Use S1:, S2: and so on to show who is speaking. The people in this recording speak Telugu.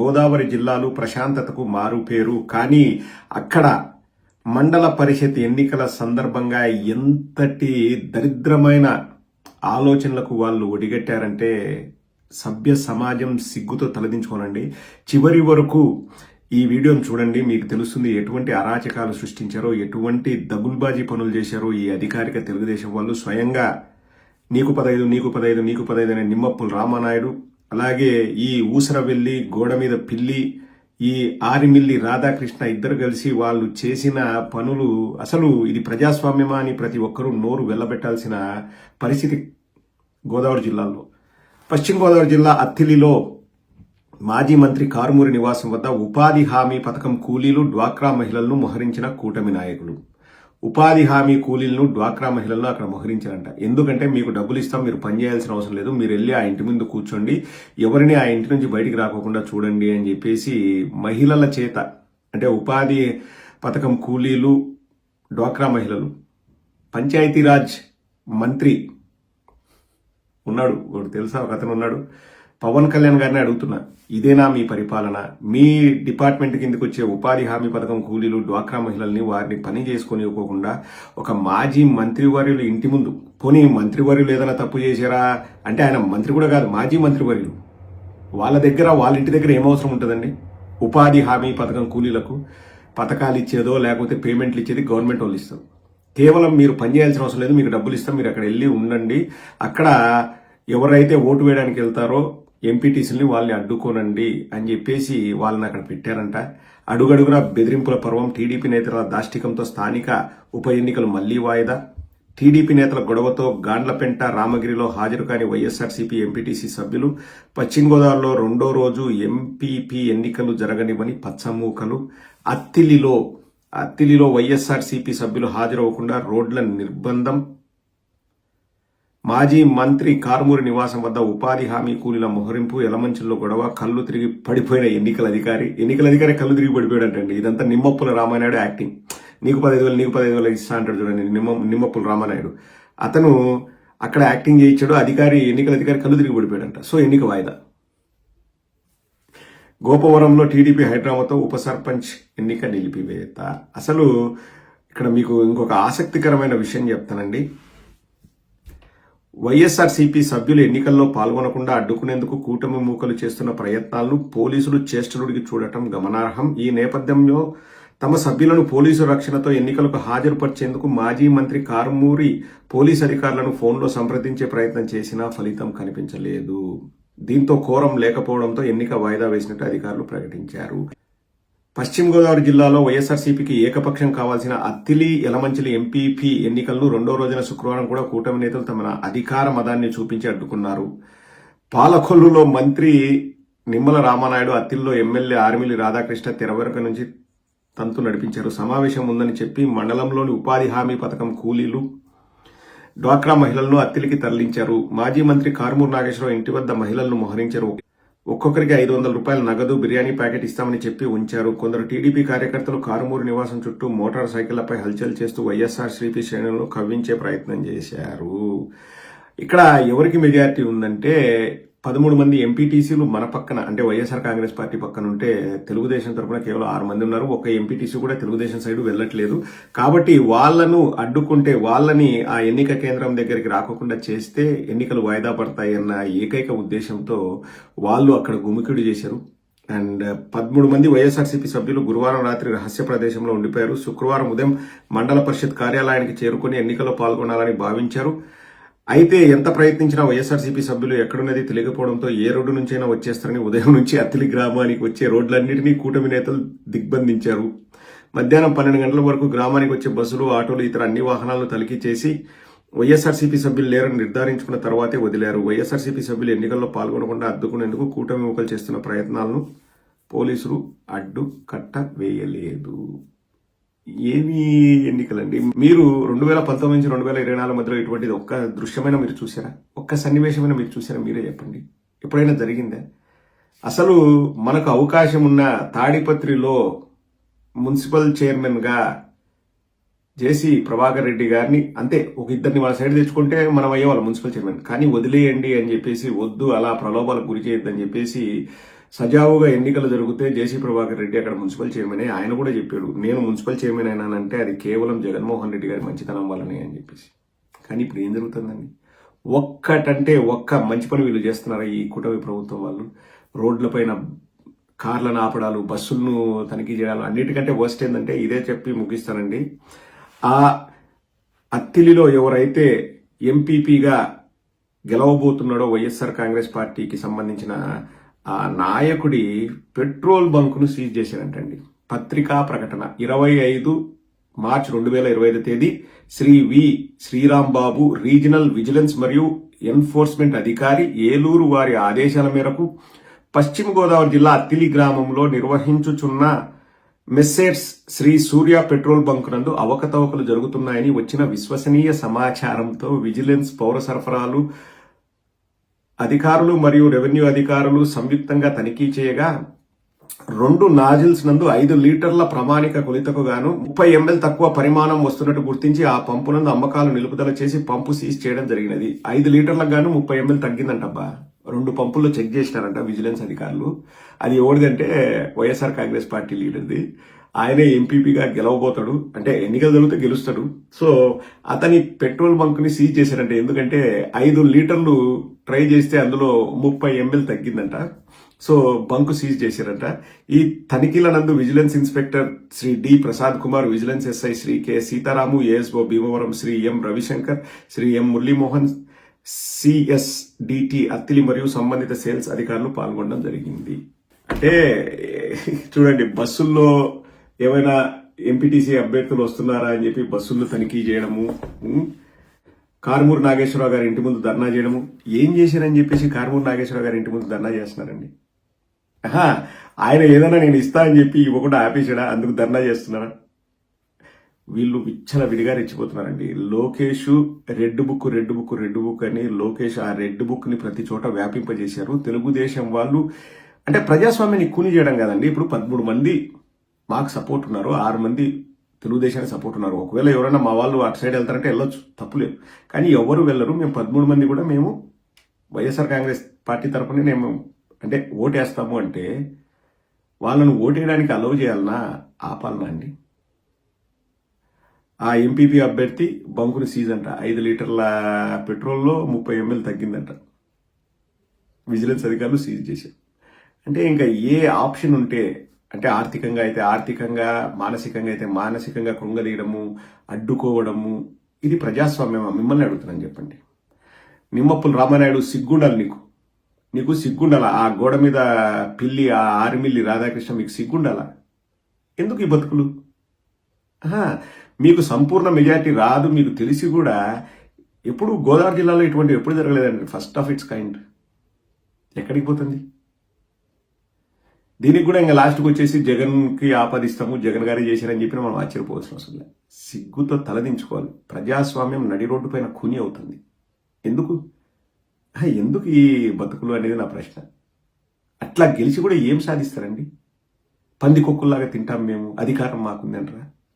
S1: గోదావరి జిల్లాలు ప్రశాంతతకు మారుపేరు. కానీ అక్కడ మండల పరిషత్ ఎన్నికల సందర్భంగా ఎంతటి దరిద్రమైన ఆలోచనలకు వాళ్ళు ఒడిగట్టారంటే సభ్య సమాజం సిగ్గుతో తలదించుకోనండి. చివరి వరకు ఈ వీడియోను చూడండి, మీకు తెలుస్తుంది ఎటువంటి అరాచకాలు సృష్టించారో, ఎటువంటి దగుల్బాజీ పనులు చేశారో ఈ అధికారిక తెలుగుదేశం వాళ్ళు. స్వయంగా నీకు 15 అనే నిమ్మప్పుల రామానాయుడు, అలాగే ఈ ఊసరవెల్లి, గోడ మీద పిల్లి, ఈ ఆరిమిల్లి రాధాకృష్ణ ఇద్దరు కలిసి వాళ్ళు చేసిన పనులు అసలు ఇది ప్రజాస్వామ్యమా అని ప్రతి ఒక్కరూ నోరు వెళ్లబెట్టాల్సిన పరిస్థితి గోదావరి జిల్లాలో. పశ్చిమ గోదావరి జిల్లా అత్తిలిలో మాజీ మంత్రి కారుమూరి నివాసం వద్ద ఉపాధి హామీ పథకం కూలీలు, డ్వాక్రా మహిళలను మోహరించిన కూటమి నాయకులు. ఉపాధి హామీ కూలీలను, డ్వాక్రా మహిళలను అక్కడ మోహరించారంట. ఎందుకంటే మీకు డబ్బులు ఇస్తాం, మీరు పని చేయాల్సిన అవసరం లేదు, మీరు వెళ్ళి ఆ ఇంటి ముందు కూర్చోండి, ఎవరిని ఆ ఇంటి నుంచి బయటికి రాకోకుండా చూడండి అని చెప్పేసి మహిళల చేత, అంటే ఉపాధి పథకం కూలీలు, డ్వాక్రా మహిళలు, పంచాయతీరాజ్ మంత్రి ఉన్నాడు, ఒకటి తెలుసా, ఒక అతను ఉన్నాడు, పవన్ కళ్యాణ్ గారిని అడుగుతున్నా, ఇదేనా మీ పరిపాలన? మీ డిపార్ట్మెంట్ కిందకి వచ్చే ఉపాధి హామీ పథకం కూలీలు, డ్వాక్రా మహిళల్ని వారిని పని చేసుకొని ఇవ్వకుండా ఒక మాజీ మంత్రివర్యులు ఇంటి ముందు, పోనీ మంత్రివర్యులు ఏదైనా తప్పు చేశారా అంటే ఆయన మంత్రి కూడా కాదు, మాజీ మంత్రివర్యులు, వాళ్ళ ఇంటి దగ్గర ఏమవసరం ఉంటుందండి? ఉపాధి హామీ పథకం కూలీలకు పథకాలు ఇచ్చేదో లేకపోతే పేమెంట్లు ఇచ్చేది గవర్నమెంట్ వాళ్ళు ఇస్తారు. కేవలం మీరు పని చేయాల్సిన అవసరం లేదు, మీకు డబ్బులు ఇస్తాం, మీరు అక్కడ వెళ్ళి ఉండండి, అక్కడ ఎవరైతే ఓటు వేయడానికి వెళ్తారో ఎంపీటీసీని వాళ్ళని అడ్డుకోనండి అని చెప్పేసి వాళ్ళని అక్కడ పెట్టారంట. అడుగడుగున బెదిరింపుల పర్వం. టీడీపీ నేతల దాష్టికంతో స్థానిక ఉప ఎన్నికలు మళ్లీ వాయిదా. టీడీపీ నేతల గొడవతో గాండ్లపెంట, రామగిరిలో హాజరు కాని వైఎస్ఆర్సీపీ ఎంపీటీసీ సభ్యులు. పశ్చిమ గోదావరిలో రెండో రోజు ఎంపీపీ ఎన్నికలు జరగనివని పచ్చమూకలు. అత్తిలిలో వైఎస్ఆర్సీపీ సభ్యులు హాజరవ్వకుండా రోడ్ల నిర్బంధం. మాజీ మంత్రి కారుమూరి నివాసం వద్ద ఉపాధి హామీ కూలీల మొహరింపు. ఎలమంచిలో గొడవ. కళ్ళు తిరిగి పడిపోయిన ఎన్నికల అధికారి కళ్ళు తిరిగి పడిపోయాడంటండి. ఇదంతా నిమ్మప్పుల రామానాయుడు యాక్టింగ్. నీకు 15,000 ఇస్తా అంటాడు చూడండి నిమ్మప్పుల రామానాయుడు. అతను అక్కడ యాక్టింగ్ చేయించాడు. ఎన్నికల అధికారి కళ్ళు తిరిగి పడిపోయాడంట. సో ఎన్నిక వాయిదా. గోపవరంలో టీడీపీ హైడ్రామాతో ఉప సర్పంచ్ ఎన్నిక నిలిపివేత. అసలు ఇక్కడ మీకు ఇంకొక ఆసక్తికరమైన విషయం చెప్తానండి. వైఎస్ఆర్సీపీ సభ్యులు ఎన్నికల్లో పాల్గొనకుండా అడ్డుకునేందుకు కూటమి మూకలు చేస్తున్న ప్రయత్నాలను పోలీసులు చేష్టలుడికి చూడటం గమనార్హం. ఈ నేపథ్యంలో తమ సభ్యులను పోలీసు రక్షణతో ఎన్నికలకు హాజరుపరిచేందుకు మాజీ మంత్రి కారుమూరి పోలీసు అధికారులను ఫోన్లో సంప్రదించే ప్రయత్నం చేసినా ఫలితం కనిపించలేదు. దీంతో కోరం లేకపోవడంతో ఎన్నిక వాయిదా వేసినట్టు అధికారులు ప్రకటించారు. పశ్చిమ గోదావరి జిల్లాలో వైఎస్ఆర్సీపీకి ఏకపక్షం కావాల్సిన అత్తిలి, యలమంచిలి ఎంపీపీ ఎన్నికలను రెండో రోజున శుక్రవారం కూడా కూటమి నేతలు తమ అధికార మదాన్ని చూపించి అడ్డుకున్నారు. పాలకొల్లులో మంత్రి నిమ్మల రామానాయుడు, అత్తిలిలో ఎమ్మెల్యే ఆరిమిల్లి రాధాకృష్ణ తెరవెనుక నుంచి తంతు నడిపించారు. సమావేశం ఉందని చెప్పి మండలంలోని ఉపాధి హామీ పథకం కూలీలు, డ్వాక్రా మహిళలను అత్తిలికి తరలించారు. మాజీ మంత్రి కారుమూరి నాగేశ్వరరావు ఇంటి వద్ద మహిళలను మోహరించారు. ఒక్కొక్కరికి 500 రూపాయల నగదు, బిర్యానీ ప్యాకెట్ ఇస్తామని చెప్పి ఉంచారు. కొందరు టీడీపీ కార్యకర్తలు కారుమూరి నివాసం చుట్టూ మోటార్ సైకిళ్లపై హల్చల్ చేస్తూ వైఎస్ఆర్సీపీ శ్రేణులను కవ్వించే ప్రయత్నం చేశారు. ఇక్కడ ఎవరికి మెజారిటీ ఉందంటే 13 మంది ఎంపీటీసీలు మన పక్కన, అంటే వైఎస్ఆర్ కాంగ్రెస్ పార్టీ పక్కన ఉంటే తెలుగుదేశం తరఫున కేవలం 6 మంది ఉన్నారు. ఒక ఎంపీటీసీ కూడా తెలుగుదేశం సైడ్ వెళ్ళట్లేదు. కాబట్టి వాళ్లను అడ్డుకుంటే, వాళ్ళని ఆ ఎన్నిక కేంద్రం దగ్గరికి రాకుండా చేస్తే ఎన్నికలు వాయిదా పడతాయన్న ఏకైక ఉద్దేశంతో వాళ్ళు అక్కడ గుమికిడి చేశారు. అండ్ 13 మంది వైఎస్ఆర్సీపీ సభ్యులు గురువారం రాత్రి రహస్య ప్రదేశంలో ఉండిపోయారు. శుక్రవారం ఉదయం మండల పరిషత్ కార్యాలయానికి చేరుకుని ఎన్నికల్లో పాల్గొనాలని భావించారు. అయితే ఎంత ప్రయత్నించినా వైఎస్ఆర్సీపీ సభ్యులు ఎక్కడున్నది తెలియకపోవడంతో ఏ రోడ్డు నుంచైనా వచ్చేస్తారని ఉదయం నుంచి అత్తిలి గ్రామానికి వచ్చే రోడ్లన్నింటినీ కూటమి నేతలు దిగ్బంధించారు. మధ్యాహ్నం 12 గంటల వరకు గ్రామానికి వచ్చే బస్సులు, ఆటోలు, ఇతర అన్ని వాహనాలను తనిఖీ చేసి వైఎస్ఆర్సీపీ సభ్యులు లేరని నిర్ధారించుకున్న తర్వాతే వదిలారు. వైఎస్ఆర్సీపీ సభ్యులు ఎన్నికల్లో పాల్గొనకుండా అడ్డుకునేందుకు కూటమి మూకలు చేస్తున్న ప్రయత్నాలను పోలీసులు అడ్డుకట్ట వేయలేదు. ఏమి ఎన్నికలండి? మీరు 2019 నుంచి 2024 మధ్యలో ఇటువంటిది ఒక్క దృశ్యమైన మీరు చూసారా? ఒక్క సన్నివేశమైన మీరు చూసారా? మీరే చెప్పండి. ఎప్పుడైనా జరిగిందా? అసలు మనకు అవకాశం ఉన్న తాడిపత్రిలో మున్సిపల్ చైర్మన్ గా జేసీ ప్రభాకర్ రెడ్డి గారిని, అంతే ఒక ఇద్దరిని వాళ్ళ సైడ్ తెచ్చుకుంటే మనం అయ్యేవాళ్ళం మున్సిపల్ చైర్మన్. కానీ వదిలేయండి అని చెప్పేసి, వద్దు అలా ప్రలోభాలకు గురి చేయొద్దని చెప్పేసి సజావుగా ఎన్నికలు జరిగితే జేసీ ప్రభాకర్ రెడ్డి అక్కడ మున్సిపల్ చైర్మన్ ఆయన కూడా చెప్పాడు, నేను మున్సిపల్ చైర్మన్ అయినానంటే అది కేవలం జగన్మోహన్ రెడ్డి గారి మంచితనం వల్లనే అని చెప్పేసి. కానీ ఇప్పుడు ఏం జరుగుతుందండి? ఒక్కటంటే ఒక్క మంచి పని వీళ్ళు చేస్తున్నారా ఈ కూటమి ప్రభుత్వం వాళ్ళు? రోడ్లపైన కార్లను ఆపడాలు, బస్సులను తనిఖీ చేయడాలు, అన్నిటికంటే వర్స్ట్ ఏంటంటే ఇదే చెప్పి ముగిస్తానండి. ఆ అత్తిలిలో ఎవరైతే ఎంపీపీగా గెలవబోతున్నాడో వైఎస్ఆర్ కాంగ్రెస్ పార్టీకి సంబంధించిన ఆ నాయకుడి పెట్రోల్ బంకును సీజ్ చేశారంటండి. పత్రికా ప్రకటన 25 మార్చి 2025 తేదీ శ్రీ వి శ్రీరామ్ బాబు రీజనల్ విజిలెన్స్ మరియు ఎన్ఫోర్స్మెంట్ అధికారి ఏలూరు వారి ఆదేశాల మేరకు పశ్చిమ గోదావరి జిల్లా అత్తిలి గ్రామంలో నిర్వహించుచున్న మెస్సేర్స్ శ్రీ సూర్య పెట్రోల్ బంక్ నందు అవకతవకలు జరుగుతున్నాయని వచ్చిన విశ్వసనీయ సమాచారంతో విజిలెన్స్, పౌర సరఫరాలు అధికారులు మరియు రెవెన్యూ అధికారులు సంయుక్తంగా తనిఖీ చేయగా 2 నాజిల్స్ నందు 5 లీటర్ల ప్రామాణిక కొలితకు గాను 30 ml తక్కువ పరిమాణం వస్తున్నట్టు గుర్తించి ఆ పంపు నందు అమ్మకాలు నిలుపుదల చేసి పంపు సీజ్ చేయడం జరిగినది. 5 లీటర్లకు గాను 30 ml తగ్గిందంటబ్బా. 2 పంపుల్లో చెక్ చేసినారంట విజిలెన్స్ అధికారులు. అది ఎవరిదంటే వైఎస్ఆర్ కాంగ్రెస్ పార్టీ లీడర్ది. ఆయనే ఎంపీపీగా గెలవబోతాడు, అంటే ఎన్నికలు జరిగితే గెలుస్తాడు. సో అతని పెట్రోల్ బంక్ ని సీజ్ చేశారంట. ఎందుకంటే 5 లీటర్లు ట్రై చేస్తే అందులో 30 ml తగ్గిందంట. సో బంకు సీజ్ చేశారంట. ఈ తనిఖీల నందు vigilance inspector Shri D Prasad Kumar, vigilance SI Shri K Sitaramu, ASO Bhimavaram Shri M Ravishankar, Shri M Muralimohan, CSDT Attili మరియు సంబంధిత సేల్స్ అధికారులు పాల్గొనడం జరిగింది. అంటే చూడండి, బస్సుల్లో ఏమైనా ఎంపీటీసీ అభ్యర్థులు వస్తున్నారా అని చెప్పి బస్సుల్లో తనిఖీ చేయడము, కారుమూరు నాగేశ్వరరావు గారి ఇంటి ముందు ధర్నా చేయడము. ఏం చేశారని చెప్పేసి కారుమూరు నాగేశ్వరరావు గారి ఇంటి ముందు ధర్నా చేస్తున్నారండి? ఆయన ఏదైనా నేను ఇస్తా అని చెప్పి ఇవ్వకుండా ఆపేసాడా, అందుకు ధర్నా చేస్తున్నారా? వీళ్ళు విచ్చల విడిగా రెచ్చిపోతున్నారండి. లోకేష్ రెడ్ బుక్ అని లోకేష్ ఆ రెడ్ బుక్ ని ప్రతి చోట వ్యాపింపజేశారు. తెలుగుదేశం వాళ్ళు అంటే ప్రజాస్వామ్యాన్ని కూని చేయడం కాదండి. ఇప్పుడు 13 మంది మాకు సపోర్ట్ ఉన్నారు, 6 మంది తెలుగుదేశానికి సపోర్ట్ ఉన్నారు. ఒకవేళ ఎవరైనా మా వాళ్ళు అటు సైడ్ వెళ్తారంటే వెళ్ళొచ్చు, తప్పులేదు. కానీ ఎవరు వెళ్ళరు. మేము 13 మంది కూడా మేము వైఎస్ఆర్ కాంగ్రెస్ పార్టీ తరఫున మేము అంటే ఓటేస్తాము అంటే వాళ్ళను ఓటేయడానికి అలౌ చేయాలన్నా ఆపాలనా అండి? ఆ ఎంపీపీ అభ్యర్థి బంకుని సీజ్ అంట. 5 లీటర్ల పెట్రోల్లో 30 ml తగ్గిందంట. విజిలెన్స్ అధికారులు సీజ్ చేశారు. అంటే ఇంకా ఏ ఆప్షన్ ఉంటే, అంటే ఆర్థికంగా అయితే ఆర్థికంగా, మానసికంగా అయితే మానసికంగా కృంగదీయడము, అడ్డుకోవడము, ఇది ప్రజాస్వామ్యమా? మిమ్మల్ని అడుగుతున్నాను, చెప్పండి. నిమ్మప్పులు రామానాయుడు, సిగ్గుండాలి నీకు సిగ్గుండాలా? ఆ గోడ మీద పిల్లి, ఆ ఆరిమిల్లి రాధాకృష్ణ, మీకు సిగ్గుండాలా? ఎందుకు ఈ బతుకులు? మీకు సంపూర్ణ మెజారిటీ రాదు మీకు తెలిసి కూడా ఎప్పుడు గోదావరి జిల్లాలో ఇటువంటి ఎప్పుడు జరగలేదండి. First of its kind. ఎక్కడికి పోతుంది? దీనికి కూడా ఇంకా లాస్ట్కి వచ్చేసి జగన్కి ఆపాదిస్తాము, జగన్ గారే చేశారని చెప్పిన మనం ఆశ్చర్యపోవాల్సిన అవసరం లేదు. సిగ్గుతో తలదించుకోవాలి. ప్రజాస్వామ్యం నడి రోడ్డు పైన ఖూని అవుతుంది. ఎందుకు ఈ బతుకులు అనేది నా ప్రశ్న. అట్లా గెలిచి కూడా ఏం సాధిస్తారండి? పంది కుక్కుల్లాగా తింటాం మేము, అధికారం మాకుంది అంటారా?